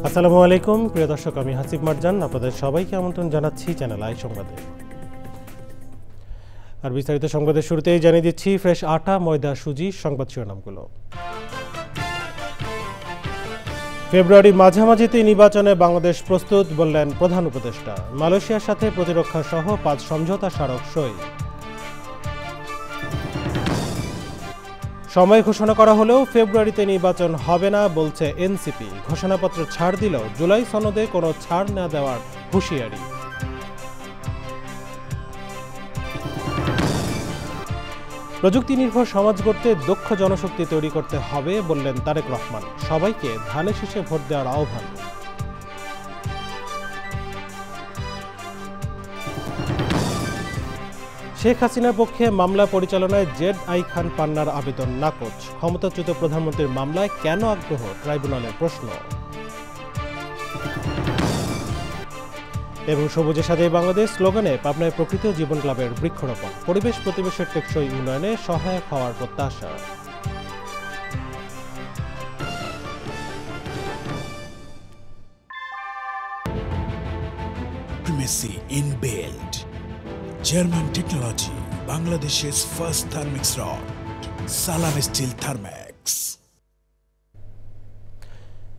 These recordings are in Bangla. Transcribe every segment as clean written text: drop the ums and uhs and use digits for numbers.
আসসালামু আলাইকুম প্রিয় দর্শক, আমি হাসিব মারজান আপনাদের সবাইকে আমন্ত্রণ জানাচ্ছি চ্যানেল আই সংবাদে। আর বিস্তারিত সংবাদের শুরুতেই জানিয়ে দিচ্ছি ফ্রেশ আটা, ময়দা, সুজি সংবাদ শিরোনামগুলো। ফেব্রুয়ারির মাঝামাঝিতে নির্বাচনে বাংলাদেশ প্রস্তুত বললেন প্রধান উপদেষ্টা। মালয়েশিয়ার সাথে প্রতিরক্ষা সহ 5 সমঝোতা স্মারক সই। সময় ঘোষণা করা হলেও ফেব্রুয়ারিতে নির্বাচন হবে না বলছে এনসিপি। ঘোষণাপত্র ছাড় দিলেও জুলাই সনদে কোনো ছাড় না দেওয়ার হুঁশিয়ারি। প্রযুক্তি নির্ভর সমাজ গড়তে দক্ষ জনশক্তি তৈরি করতে হবে বললেন তারেক রহমান। সবাইকে ধানের শীষে ভোট দেওয়ার আহ্বান। শেখ হাসিনার পক্ষে মামলা পরিচালনায় জেড.আই খান পান্নার আবেদন নাকচ। ক্ষমতাচ্যুত প্রধানমন্ত্রীর মামলায় কেন আগ্রহ, ট্রাইব্যুনালের প্রশ্ন। এবং সবুজে সাজাই বাংলাদেশ স্লোগানে পাবনায় প্রকৃতি ও জীবন ক্লাবের বৃক্ষরোপণ। পরিবেশ প্রতিবেশের টেকসই উন্নয়নে সহায়ক হওয়ার প্রত্যাশা। Primacy in build. German technology, Bangladesh's first thermix rod, Salam Steel Thermax.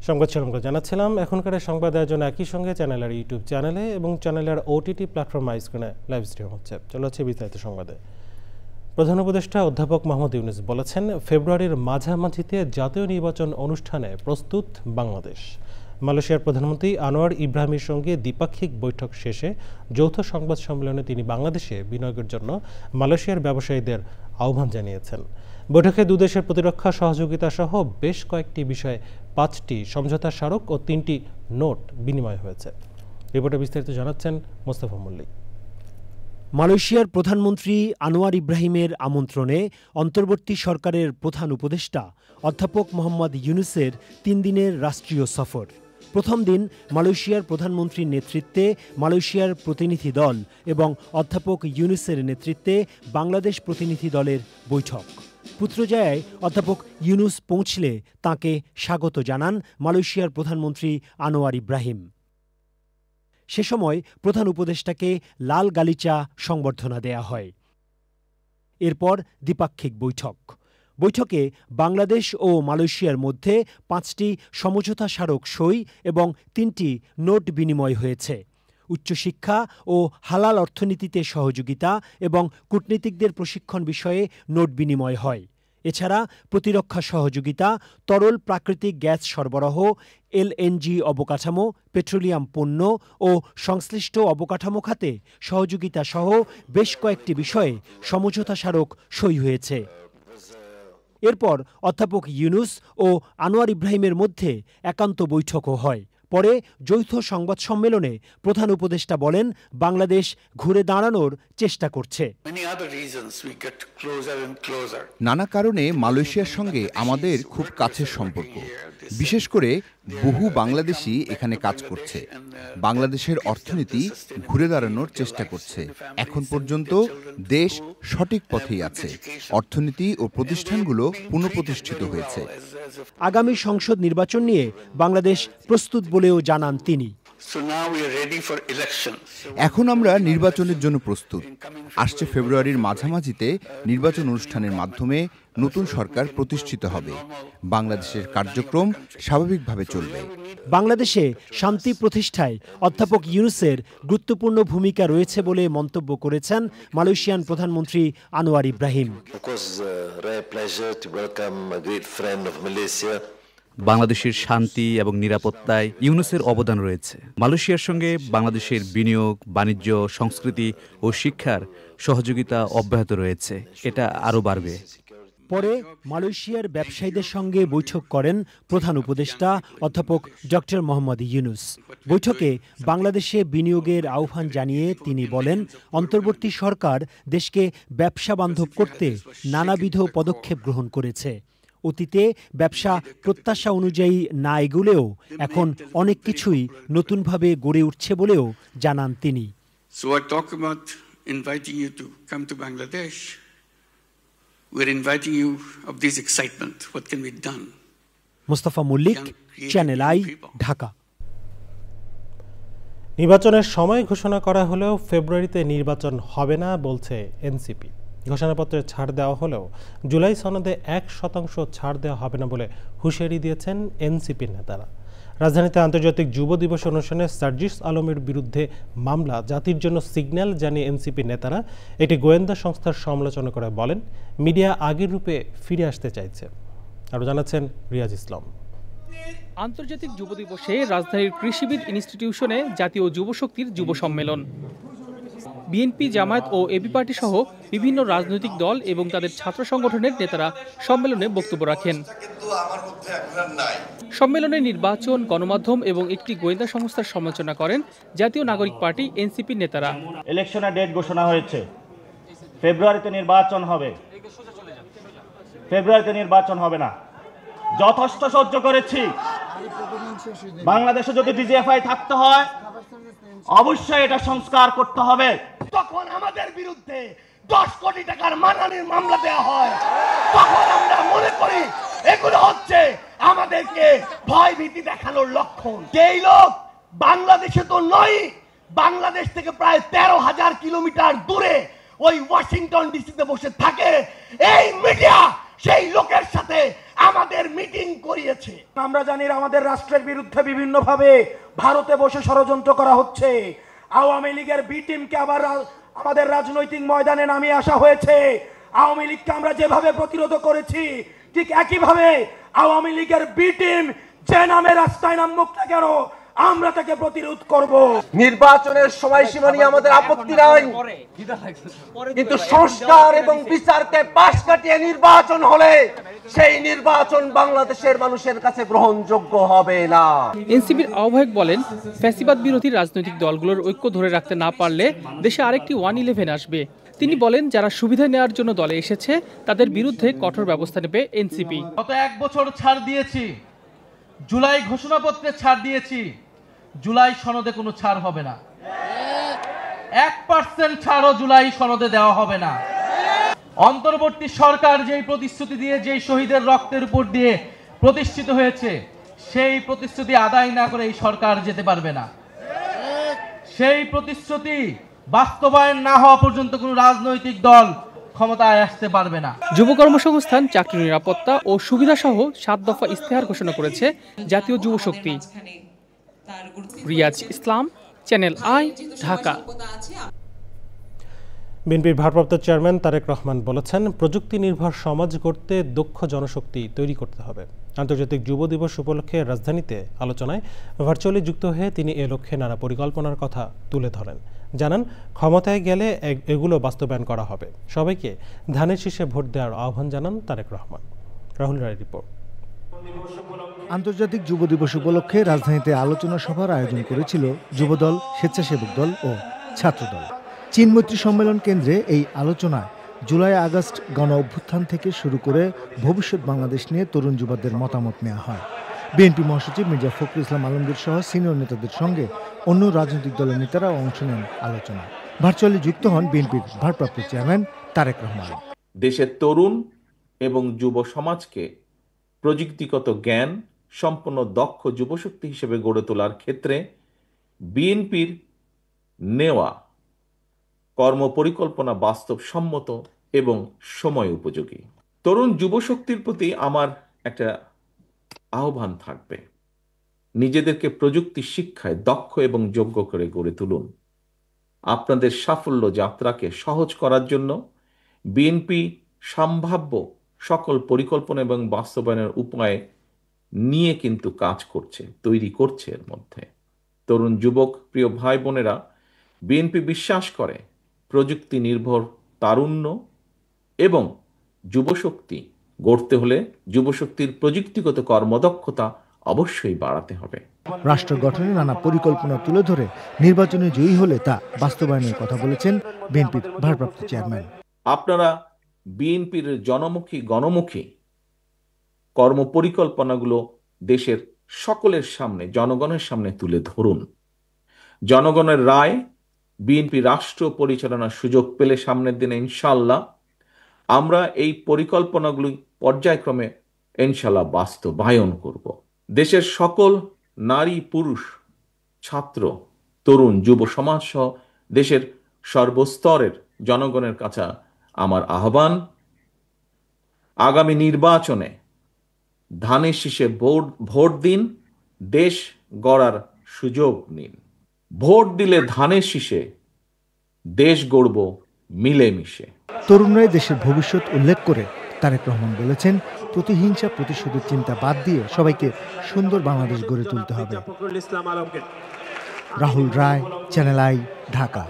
সংবাদ শিরোনাম জানাচ্ছিলাম। এখনকার সংবাদ আয়োজন একই সঙ্গে চ্যানেলের ইউটিউব চ্যানেলে এবং চ্যানেলের ওটিটি প্ল্যাটফর্ম স্ক্রিনে লাইভ স্ট্রিম হচ্ছে। চলে হচ্ছে বিস্তারিত সংবাদে। প্রধান উপদেষ্টা অধ্যাপক মোহাম্মদ ইউনূস বলেছেন, ফেব্রুয়ারির মাঝামাঝিতে জাতীয় নির্বাচন অনুষ্ঠানে প্রস্তুত বাংলাদেশ। মালয়েশিয়ার প্রধানমন্ত্রী আনোয়ার ইব্রাহিমের সঙ্গে দ্বিপাক্ষিক বৈঠক শেষে যৌথ সংবাদ সম্মেলনে তিনি বাংলাদেশে বিনিয়োগের জন্য মালয়েশিয়ার ব্যবসায়ীদের আহ্বান জানিয়েছেন। বৈঠকে দুদেশের প্রতিরক্ষা সহযোগিতা সহ বেশ কয়েকটি বিষয়ে 5টি সমঝোতা স্মারক ও 3টি নোট বিনিময় হয়েছে। রিপোর্টে বিস্তারিত জানাচ্ছেন মোস্তফা মল্লিক। মালয়েশিয়ার প্রধানমন্ত্রী আনোয়ার ইব্রাহিমের আমন্ত্রণে অন্তর্বর্তী সরকারের প্রধান উপদেষ্টা অধ্যাপক মোহাম্মদ ইউনূসের 3 দিনের রাষ্ট্রীয় সফর। প্রথম দিন মালয়েশিয়ার প্রধানমন্ত্রীর নেতৃত্বে মালয়েশিয়ার প্রতিনিধি দল এবং অধ্যাপক ইউনূসের নেতৃত্বে বাংলাদেশ প্রতিনিধি দলের বৈঠক। পুত্রজায়ায় অধ্যাপক ইউনূস পৌঁছলে তাঁকে স্বাগত জানান মালয়েশিয়ার প্রধানমন্ত্রী আনোয়ার ইব্রাহিম। সে সময় প্রধান উপদেষ্টাকে লাল গালিচা সংবর্ধনা দেয়া হয়। এরপর দ্বিপাক্ষিক বৈঠকে বাংলাদেশ ও মালয়েশিয়ার মধ্যে 5টি সমঝোতা স্মারক সই এবং 3টি নোট বিনিময় হয়েছে। উচ্চশিক্ষা ও হালাল অর্থনীতিতে সহযোগিতা এবং কূটনীতিকদের প্রশিক্ষণ বিষয়ে নোট বিনিময় হয়। এছাড়া প্রতিরক্ষা সহযোগিতা, তরল প্রাকৃতিক গ্যাস সরবরাহ, এলএনজি অবকাঠামো, পেট্রোলিয়াম পণ্য ও সংশ্লিষ্ট অবকাঠামো খাতে সহযোগিতা সহ বেশ কয়েকটি বিষয়ে সমঝোতা স্মারক সই হয়েছে। এরপর অধ্যাপক ইউনূস ও আনোয়ার ইব্রাহিমের মধ্যে একান্ত বৈঠকও হয়। পরে যৌথ সংবাদ সম্মেলনে প্রধান উপদেষ্টা বলেন, বাংলাদেশ ঘুরে দাঁড়ানোর চেষ্টা করছে। নানা কারণে মালয়েশিয়ার সঙ্গে আমাদের খুব কাছের সম্পর্ক। বিশেষ করে বহু বাংলাদেশি এখানে কাজ করছে। বাংলাদেশের অর্থনীতি ঘুরে দাঁড়ানোর চেষ্টা করছে। এখন পর্যন্ত দেশ সঠিক পথেই আছে। অর্থনীতি ও প্রতিষ্ঠানগুলো পুনঃপ্রতিষ্ঠিত হয়েছে। আগামী সংসদ নির্বাচন নিয়ে বাংলাদেশ প্রস্তুত বলেও জানান তিনি। এখন আমরা নির্বাচনের জন্য প্রস্তুত। আসছে ফেব্রুয়ারির মাঝামাঝিতে নির্বাচন অনুষ্ঠানের মাধ্যমে নতুন সরকার প্রতিষ্ঠিত হবে। বাংলাদেশের কার্যক্রম স্বাভাবিকভাবে চলবে। বাংলাদেশে শান্তি প্রতিষ্ঠায় অধ্যাপক ইউনূসের গুরুত্বপূর্ণ ভূমিকা রয়েছে বলে মন্তব্য করেছেন মালয়েশিয়ান প্রধানমন্ত্রী আনোয়ার ইব্রাহিম। বাংলাদেশের শান্তি এবং নিরাপত্তায় ইউনূসের অবদান রয়েছে। মালয়েশিয়ার সঙ্গে বাংলাদেশের বিনিয়োগ, বাণিজ্য, সংস্কৃতি ও শিক্ষার সহযোগিতা অব্যাহত রয়েছে। এটা আরও বাড়বে। পরে মালয়েশিয়ার ব্যবসায়ীদের সঙ্গে বৈঠক করেন প্রধান উপদেষ্টা অধ্যাপক ডক্টর মোহাম্মদ ইউনূস। বৈঠকে বাংলাদেশে বিনিয়োগের আহ্বান জানিয়ে তিনি বলেন, অন্তর্বর্তী সরকার দেশকে ব্যবসা বান্ধব করতে নানাবিধ পদক্ষেপ গ্রহণ করেছে। অতীতে ব্যবসা প্রত্যাশা অনুযায়ী না এগুলেও এখন অনেক কিছুই নতুনভাবে গড়ে উঠছে বলেও জানান তিনি। So I talk about inviting you to come to Bangladesh. We're inviting you of this excitement. What can be done? Mostafa Mallik, Channel I, Dhaka. নির্বাচনের সময় ঘোষণা করা হলেও ফেব্রুয়ারিতে নির্বাচন হবে না বলছে এনসিপি। ঘোষণাপত্রে ছাড় দেওয়া হলেও জুলাই সনদে 1% ছাড় দেওয়া হবে না বলে হুঁশিয়ারি দিয়েছেন এনসিপির নেতারা। রাজধানীতে আন্তর্জাতিক যুব দিবস অনুষ্ঠানে সার্জিস আলমের বিরুদ্ধে মামলা জাতির জন্য সিগন্যাল জানিয়ে এনসিপির নেতারা একটি গোয়েন্দা সংস্থার সমালোচনা করে বলেন, মিডিয়া আগের রূপে ফিরে আসতে চাইছে। আরও জানাচ্ছেন রিয়াজ ইসলাম। আন্তর্জাতিক যুব দিবসে রাজধানীর কৃষিবিদ ইনস্টিটিউশনে জাতীয় যুব শক্তির যুব সম্মেলন। বিএনপি, জামায়াত ও এবি পার্টি সহ বিভিন্ন রাজনৈতিক দল এবং তাদের ছাত্র সংগঠনের নেতারা সম্মেলনে বক্তব্য রাখেন। সম্মেলনে নির্বাচন, গণমাধ্যম এবং একটি গোয়েন্দা সংস্থার সমালোচনা করেন জাতীয় নাগরিক পার্টি এনসিপির নেতারা। ইলেকশনের ডেট ঘোষণা হয়েছে, ফেব্রুয়ারিতে নির্বাচন হবে। ফেব্রুয়ারিতে নির্বাচন হবে না, যথেষ্ট সহ্য করেছি। বাংলাদেশে যদি ডিজিএফআই থাকতে হয় অবশ্যই এটা সংস্কার করতে হবে। তখন আমাদের বিরুদ্ধে 10 কোটি টাকার মানহানির মামলা দেওয়া হয়, তখন আমরা মনে করি এগুলো হচ্ছে আমাদেরকে ভয় ভীতি দেখানোর লক্ষণ। যেই লোক বাংলাদেশে তো নয়, বাংলাদেশ থেকে প্রায় 13,000 কিলোমিটার দূরে ওই ওয়াশিংটন ডিসিতে বসে থাকে, এই মিডিয়া সেই লোকের সাথে আমাদের মিটিং করিয়েছে। আমরা জানি আমাদের রাষ্ট্রের বিরুদ্ধে বিভিন্নভাবে ভারতে বসে ষড়যন্ত্র করা হচ্ছে। আওয়ামী লীগের বি টিমকে আবার আমাদের রাজনৈতিক ময়দানে নামিয়ে আসা হয়েছে। আওয়ামী লীগকে আমরা যেভাবে প্রতিরোধ করেছি, ঠিক একইভাবে আওয়ামী লীগের বি টিম যে নামে রাস্তায় নামুক না কেন, আমরা তাকে প্রতিরোধ করব। নির্বাচনের সময়সীমা নিয়ে আমাদের আপত্তি নাই, কিন্তু সংস্কার এবং বিচারকে পাশ কাটিয়ে নির্বাচন হলে সেই নির্বাচন বাংলাদেশের মানুষের কাছে গ্রহণযোগ্য হবে না। এনসিপির আহ্বায়ক বলেন, ফ্যাসিবাদ বিরোধী রাজনৈতিক দলগুলোর ঐক্য ধরে রাখতে না পারলে দেশে আরেকটি 111 আসবে। তিনি বলেন, যারা সুবিধা নেওয়ার জন্য দলে এসেছে তাদের বিরুদ্ধে কঠোর ব্যবস্থা নেবে এনসিপি। গত 1 বছর ছাড় দিয়েছি, জুলাই ঘোষণাপত্রে ছাড় দিয়েছি, জুলাই সনদে কোনো ছাড় হবে না। 1% ছাড়ও জুলাই সনদে দেওয়া হবে না। অন্তর্বর্তী সরকার যেই প্রতিশ্রুতি দিয়ে, যেই শহীদের রক্তের উপর দিয়ে প্রতিষ্ঠিত হয়েছে, সেই প্রতিশ্রুতি আদায় না করে এই সরকার যেতে পারবে না। সেই প্রতিশ্রুতি বাস্তবায়ন না হওয়া পর্যন্ত কোনো রাজনৈতিক দল ক্ষমতায় আসতে পারবে না। যুব কর্মসংস্থান, চাকরি নিরাপত্তা ও সুবিধা সহ 7 দফা ইস্তেহার ঘোষণা করেছে জাতীয় যুব শক্তি। রিয়াজ ইসলাম, চ্যানেল আই, ঢাকা। বিএনপির ভারপ্রাপ্ত চেয়ারম্যান তারেক রহমান বলেছেন, প্রযুক্তি নির্ভর সমাজ গড়তে দক্ষ জনশক্তি তৈরি করতে হবে। আন্তর্জাতিক যুব দিবস উপলক্ষে রাজধানীতে আলোচনায় ভার্চুয়ালি যুক্ত হয়ে তিনি এ লক্ষ্যে নানা পরিকল্পনার কথা তুলে ধরেন। জানান, ক্ষমতায় গেলে এগুলো বাস্তবায়ন করা হবে। সবাইকে ধানের শীষে ভোট দেওয়ার আহ্বান জানান তারেক রহমান। রাহুল রায় রিপোর্ট। আন্তর্জাতিক যুব দিবস উপলক্ষে রাজধানীতে আলোচনা সভার আয়োজন করেছিল যুবদল, স্বেচ্ছাসেবক দল ও ছাত্রদল। চীনমৈত্রী সম্মেলন কেন্দ্রে এই আলোচনায় জুলাই আগস্ট গণ অভ্যুত্থান থেকে শুরু করে ভবিষ্যৎ বাংলাদেশ নিয়ে তরুণ যুবকদের মতামত নেওয়া হয়। বিএনপি মহাসচিব মির্জা ফখরুল ইসলাম আলমগীর সহ সিনিয়র নেতাদের সঙ্গে অন্য রাজনৈতিক দলের নেতারাও অংশ নেন আলোচনায়। ভার্চুয়ালি যুক্ত হন বিএনপির ভারপ্রাপ্ত চেয়ারম্যান তারেক রহমান। দেশের তরুণ এবং যুব সমাজকে প্রযুক্তিগত জ্ঞান সম্পন্ন দক্ষ যুবশক্তি হিসেবে গড়ে তোলার ক্ষেত্রে বিএনপির নেওয়া কর্মপরিকল্পনা বাস্তবসম্মত এবং সময় উপযোগী। তরুণ যুবশক্তির প্রতি আমার একটা আহ্বান থাকবে, নিজেদেরকে প্রযুক্তি শিক্ষায় দক্ষ এবং যোগ্য করে গড়ে তুলুন। আপনাদের সাফল্য যাত্রাকে সহজ করার জন্য বিএনপি সম্ভাব্য সকল পরিকল্পনা এবং বাস্তবায়নের উপায় নিয়ে কিন্তু কাজ করছে, তৈরি করছে। এর মধ্যে তরুণ যুবক প্রিয় ভাই বোনেরা, বিএনপি বিশ্বাস করে প্রযুক্তি নির্ভর তারুণ্য এবং যুবশক্তি গড়তে হলে যুবশক্তির প্রযুক্তিগত কর্মদক্ষতা অবশ্যই বাড়াতে হবে। রাষ্ট্র গঠনে নানা পরিকল্পনা তুলে ধরে নির্বাচনে জয়ী হলে তা বাস্তবায়নের কথা বলেছেন বিএনপির ভারপ্রাপ্ত চেয়ারম্যান। আপনারা বিএনপির গণমুখী কর্মপরিকল্পনাগুলো দেশের সকলের সামনে, জনগণের সামনে তুলে ধরুন। জনগণের রায় বিএনপি রাষ্ট্র পরিচালনার সুযোগ পেলে সামনের দিনে ইনশাআল্লাহ আমরা এই পরিকল্পনাগুলি পর্যায়ক্রমে ইনশাআল্লাহ বাস্তবায়ন করব। দেশের সকল নারী, পুরুষ, ছাত্র তরুণ যুব সমাজ সহ দেশের সর্বস্তরের জনগণের কাছে আমার আহ্বান, আগামী নির্বাচনে ধানের শীষে ভোট দিন, দেশ গড়ার সুযোগ নিন। ভোট দিলে ধানের শীষে, দেশ গড়ব মিলেমিশে। তরুণরাই দেশের ভবিষ্যৎ উল্লেখ করে তারেক রহমান বলেছেন, প্রতিহিংসা প্রতিশোধের চিন্তা বাদ দিয়ে সবাইকে সুন্দর বাংলাদেশ গড়ে তুলতে হবে। রাহুল রায়, চ্যানেল আই, ঢাকা।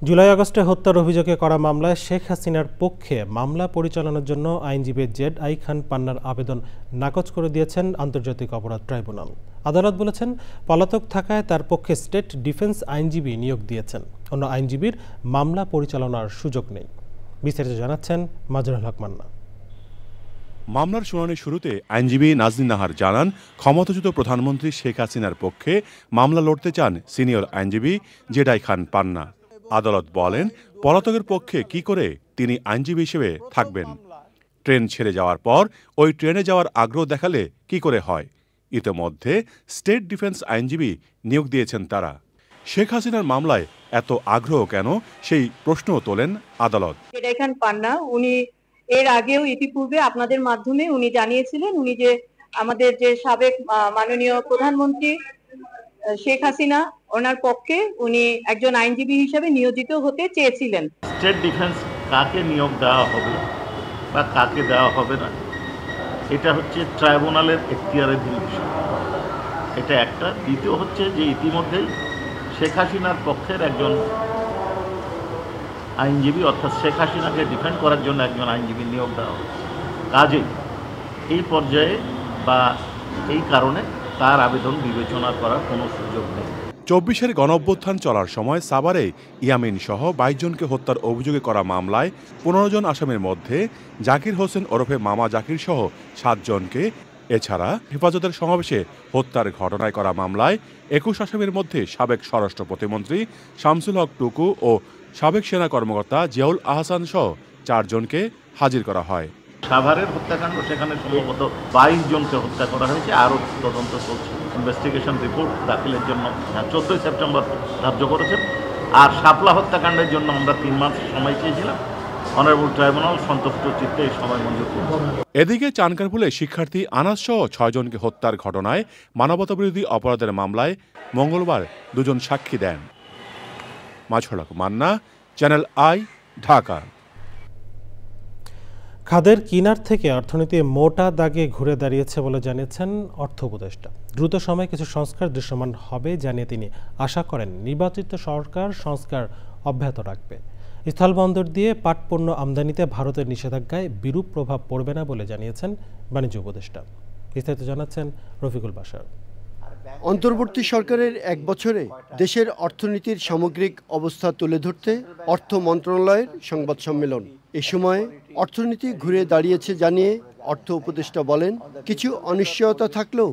জুলাই আগস্টে হত্যার অভিযোগে করা মামলায় শেখ হাসিনার পক্ষে মামলা পরিচালনার জন্য আইনজীবী জেড.আই খান পান্নার আবেদন নাকচ করে দিয়েছেন আন্তর্জাতিক অপরাধ ট্রাইব্যুনাল। আদালত বলেছেন, পলাতক থাকায় তার পক্ষে স্টেট ডিফেন্স আইনজীবী নিয়োগ দিয়েছেন, অন্য আইনজীবীর মামলা পরিচালনার সুযোগ নেই। বিস্তারিত জানাচ্ছেন মাজরুল হক মান্না। মামলার শুনানির শুরুতে আইনজীবী নাজনীন নাহার জানান, ক্ষমতাচ্যুত প্রধানমন্ত্রী শেখ হাসিনার পক্ষে মামলা লড়তে চান সিনিয়র আইনজীবী জেড.আই খান পান্না। আদালত বলেন, পলাতকের পক্ষে কি করে তিনি আইনজীবী হিসেবে থাকবেন? ট্রেন ছেড়ে যাওয়ার পর ওই ট্রেনে যাওয়ার আগ্রহ দেখালে কি করে হয়? ইতোমধ্যে স্টেট ডিফেন্স আইনজীবী নিয়োগ দিয়েছেন তারা। শেখ হাসিনার মামলায় এত আগ্রহ কেন, সেই প্রশ্নও তোলেন আদালত। জেড.আই খান পান্না উনি এর আগেও ইতিপূর্বে আপনাদের মাধ্যমে উনি জানিয়েছিলেন, উনি যে আমাদের যে সাবেক মাননীয় প্রধানমন্ত্রী শেখ হাসিনা, ওনার পক্ষে উনি একজন আইনজীবী হিসেবে নিয়োজিত হতে চেয়েছিলেন। স্টেট ডিফেন্স কাকে নিয়োগ দেওয়া হবে বা কাকে দেওয়া হবে না, এটা হচ্ছে ট্রাইব্যুনালের এখতিয়ারাধীন বিষয়। এটা একটা। দ্বিতীয় হচ্ছে যে ইতিমধ্যেই শেখ হাসিনার পক্ষের একজন আইনজীবী, অর্থাৎ শেখ হাসিনাকে ডিফেন্ড করার জন্য একজন আইনজীবী নিয়োগ দেওয়া হবে। কাজেই এই পর্যায়ে বা এই কারণে তার আবেদন বিবেচনা করার কোনো সুযোগ নেই। 24-এর গণঅভ্যুত্থান চলার সময় সাভারে ইয়ামিন সহ 22 জনকে হত্যার অভিযোগে করা মামলায় 15 জন আসামির মধ্যে জাকির হোসেন ওরফে মামা জাকির সহ 7 জনকে, এছাড়া হেফাজতের সমাবেশে হত্যার ঘটনায় করা মামলায় 21 আসামির মধ্যে সাবেক স্বরাষ্ট্র প্রতিমন্ত্রী শামসুল হক টুকু ও সাবেক সেনা কর্মকর্তা জিয়াউল আহসান সহ 4 জনকে হাজির করা হয়। সাভারের হত্যাকাণ্ড, সেখানে সম্ভবত 22 জনকে হত্যা করা হয়েছে, আরও তদন্ত চলছে। ইনভেস্টিগেশন রিপোর্ট দাখিলের জন্য 14 সেপ্টেম্বর ধার্য করেছেন। আর শাপলা হত্যাকাণ্ডের জন্য আমরা 3 মাস সময় চেয়েছিলাম, অনারেবল ট্রাইব্যুনাল সন্তুষ্ট চিত্তে এই সময় মঞ্জুর করেছে। এদিকে চানকারপুলে শিক্ষার্থী আনাস সহ 6 জনকে হত্যার ঘটনায় মানবতাবিরোধী অপরাধের মামলায় মঙ্গলবার 2 জন সাক্ষী দেন। মাজরুল হক মান্না, চ্যানেল আই, ঢাকা। খাদের কিনার থেকে অর্থনীতি মোটা দাগে ঘুরে দাঁড়িয়েছে বলে জানিয়েছেন অর্থ উপদেষ্টা। দ্রুত সময়ে কিছু সংস্কার দৃশ্যমান হবে জানিয়ে তিনি আশা করেন, নির্বাচিত সরকার সংস্কার অব্যাহত রাখবে। স্থলবন্দর দিয়ে পাট পণ্য আমদানিতে ভারতের নিষেধাজ্ঞায় বিরূপ প্রভাব পড়বে না বলে জানিয়েছেন বাণিজ্য উপদেষ্টা। বিস্তারিত জানাচ্ছেন রফিকুল বাশার। অন্তর্বর্তী সরকারের 1 বছরে দেশের অর্থনীতির সামগ্রিক অবস্থা তুলে ধরতে অর্থ মন্ত্রণালয়ের সংবাদ সম্মেলন। এ সময় অর্থনীতি ঘুরে দাঁড়িয়েছে জানিয়ে অর্থ উপদেষ্টা বলেন, কিছু অনিশ্চয়তা থাকলেও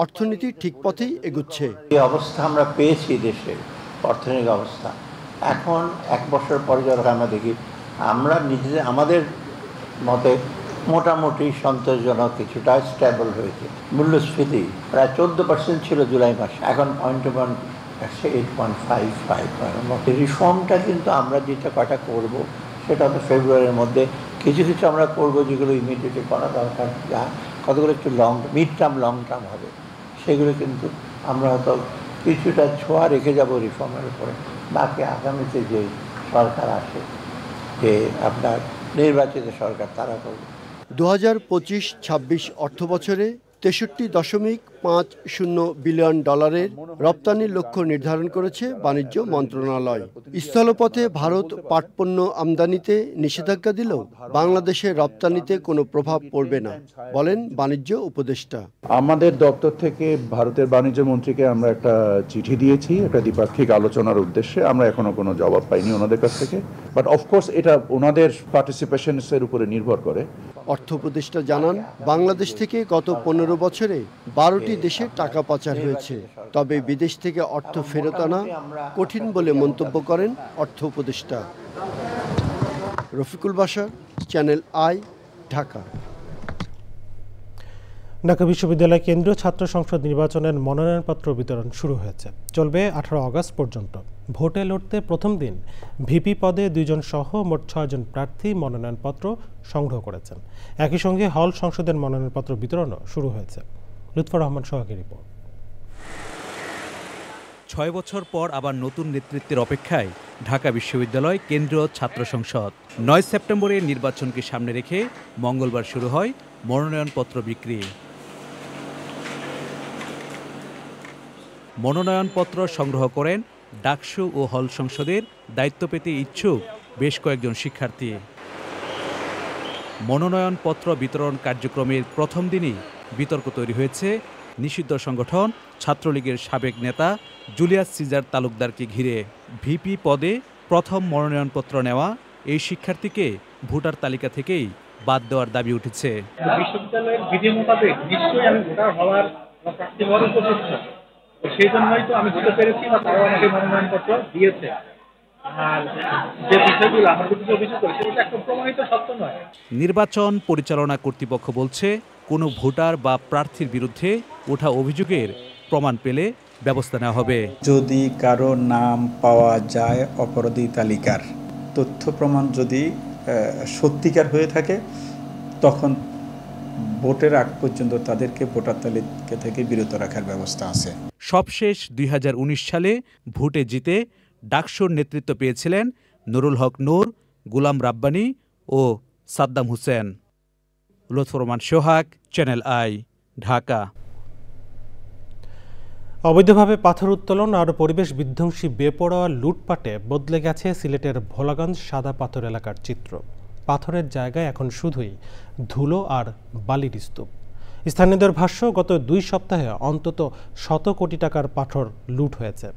অর্থনীতি ঠিক পথেই এগুচ্ছে। এই অবস্থা আমরা পেয়েছি, দেশের অর্থনৈতিক অবস্থা এখন 1 বছর পরে যখন আমরা দেখি, আমরা নিজেদের আমাদের মতে মোটামুটি সন্তোষজনক, কিছুটা স্টেবল হয়েছে। মূল্যস্ফীতি প্রায় 14% ছিল জুলাই মাসে, এখন 8.55। রিফর্মটা কিন্তু আমরা যেটা কটা করব সেটা তো ফেব্রুয়ারির মধ্যে কিছু কিছু আমরা করবো, যেগুলো ইমিডিয়েটলি করা দরকার, যা কতগুলো একটু মিড টার্ম লং টার্ম হবে, সেগুলো কিন্তু আমরা হয়তো কিছুটা ছোঁয়া রেখে যাব রিফর্মের উপরে। বাকি আগামীতে যে সরকার আসে, যে আপনার নির্বাচিত সরকার, তারা করবে। 2025-26 অর্থ বছরে $63.50 বিলিয়ন রপ্তানির লক্ষ্য নির্ধারণ করেছে বাণিজ্য মন্ত্রণালয়। স্থলপথে ভারত পাটপণ্য আমদানিতে নিষেধাজ্ঞা দিলেও বাংলাদেশের রপ্তানিতে কোনো প্রভাব পড়বে না বলেন বাণিজ্য উপদেষ্টা। আমাদের দপ্তর থেকে ভারতের বাণিজ্য মন্ত্রীকে আমরা একটা চিঠি দিয়েছি, একটা দ্বিপাক্ষিক আলোচনার উদ্দেশ্যে। আমরা এখনো কোনো জবাব পাইনি ওনাদের কাছ থেকে, বাট অফকোর্স এটা ওনাদের পার্টিসিপেশনসের উপরে নির্ভর করে। অর্থ উপদেষ্টা জানান, বাংলাদেশ থেকে গত 15 বছরে 12টি দেশে টাকা পাচার হয়েছে, তবে বিদেশ থেকে অর্থ ফেরত আনা কঠিন বলে মন্তব্য করেন অর্থ উপদেষ্টা। Rafiqul Bashar, channel I, Dhaka. ঢাকা বিশ্ববিদ্যালয় কেন্দ্রীয় ছাত্র সংসদ নির্বাচনের মনোনয়নপত্র বিতরণ শুরু হয়েছে, চলবে 18 আগস্ট পর্যন্ত। ভোটে লড়তে প্রথম দিন ভিপি পদে 2 জন সহ মোট 6 জন প্রার্থী মনোনয়নপত্র সংগ্রহ করেছেন। একই সঙ্গে হল সংসদের মনোনয়নপত্র বিতরণও শুরু হয়েছে। লুৎফর রহমান সোহাগের রিপোর্ট। 6 বছর পর আবার নতুন নেতৃত্বের অপেক্ষায় ঢাকা বিশ্ববিদ্যালয় কেন্দ্রীয় ছাত্র সংসদ। 9 সেপ্টেম্বরের নির্বাচনকে সামনে রেখে মঙ্গলবার শুরু হয় মনোনয়নপত্র বিক্রি। মনোনয়নপত্র সংগ্রহ করেন ডাকসু ও হল সংসদের দায়িত্ব পেতে ইচ্ছুক বেশ কয়েকজন শিক্ষার্থী। মনোনয়নপত্র বিতরণ কার্যক্রমের প্রথম দিনই বিতর্ক তৈরি হয়েছে নিষিদ্ধ সংগঠন ছাত্রলীগের সাবেক নেতা জুলিয়াস সিজার তালুকদারকে ঘিরে। ভিপি পদে প্রথম মনোনয়নপত্র নেওয়া এই শিক্ষার্থীকে ভোটার তালিকা থেকেই বাদ দেওয়ার দাবি উঠেছে। বিশ্ববিদ্যালয়ের বিধি মোতাবেক নিশ্চয়ই আমি ভোটার হওয়ার বা প্রার্থী হওয়ার উপযুক্ত, সেই জন্যই তো আমি বুঝতে পেরেছি বা তারাও আমাকে মনোনয়নপত্র দিয়েছে। আর যে বিষয়গুলো আমার বিরুদ্ধে অভিযোগ করেছে সেটা একটা প্রমাণিত সত্য নয়। নির্বাচন পরিচালনা কর্তৃপক্ষ বলছে, কোনো ভোটার বা প্রার্থীর বিরুদ্ধে ওঠা অভিযোগের প্রমাণ পেলে ব্যবস্থা নেওয়া হবে। যদি কারো নাম পাওয়া যায় অপরাধী তালিকার, তথ্য প্রমাণ যদি সত্যিকার হয়ে থাকে, তখন ভোটের আগ পর্যন্ত তাদেরকে ভোটার তালিকা থেকে বিরত রাখার ব্যবস্থা আছে। সবশেষ 2019 সালে ভোটে জিতে ডাকসুর নেতৃত্ব পেয়েছিলেন নুরুল হক নূর, গোলাম রাব্বানী ও সাদ্দাম হোসেন। লুৎফর রহমান সোহাগ, চ্যানেল আই, ঢাকা। অবৈধভাবে পাথর উত্তোলন আর পরিবেশ বিধ্বংসী বেপরোয়া লুটপাটে বদলে গেছে সিলেটের ভোলাগঞ্জ সাদা পাথর এলাকার চিত্র। পাথরের জায়গায় এখন শুধুই ধুলো আর বালির স্তূপ। স্থানীয়দের ভাষ্য, গত 2 সপ্তাহে অন্তত 100 কোটি টাকার পাথর লুট হয়েছে।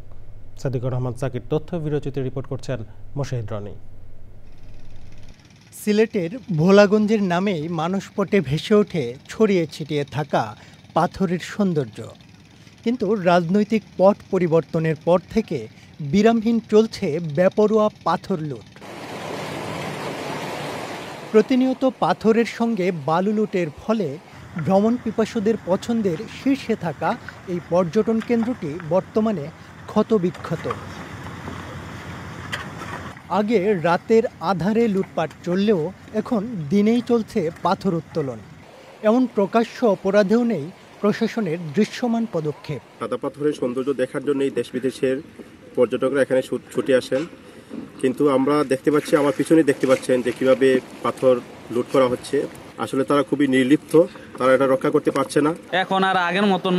সাদিকুর রহমান সাকির তথ্য ভিডিওচিত্রে রিপোর্ট করছেন মোশাহিদ রনি। সিলেটের ভোলাগঞ্জের নামেই মানসপটে ভেসে ওঠে ছড়িয়ে ছিটিয়ে থাকা পাথরের সৌন্দর্য। কিন্তু রাজনৈতিক পট পরিবর্তনের পর থেকে বিরামহীন চলছে বেপরোয়া পাথর লুট। প্রতিনিয়ত পাথরের সঙ্গে বালু লুটের ফলে ভ্রমণ পিপাসুদের পছন্দের শীর্ষে থাকা এই পর্যটন কেন্দ্রটি বর্তমানে ক্ষতবিক্ষত। আগে রাতের আধারে লুটপাট চললেও এখন দিনেই চলছে পাথর উত্তোলন। এমন প্রকাশ্য অপরাধেও নেই প্রশাসনের দৃশ্যমান পদক্ষেপ। সাদা পাথরের সৌন্দর্য দেখার জন্যই দেশ বিদেশের পর্যটকরা এখানে ছুটে আসেন, কিন্তু আমরা দেখতে পাচ্ছি, আমার পিছনে দেখতে পাচ্ছেন যে কিভাবে পাথর লুট করা হচ্ছে। আসলে তারা খুবই নির্লিপ্ত, তারা এটা রক্ষা করতে পারছে না। এখন আর আগের মতন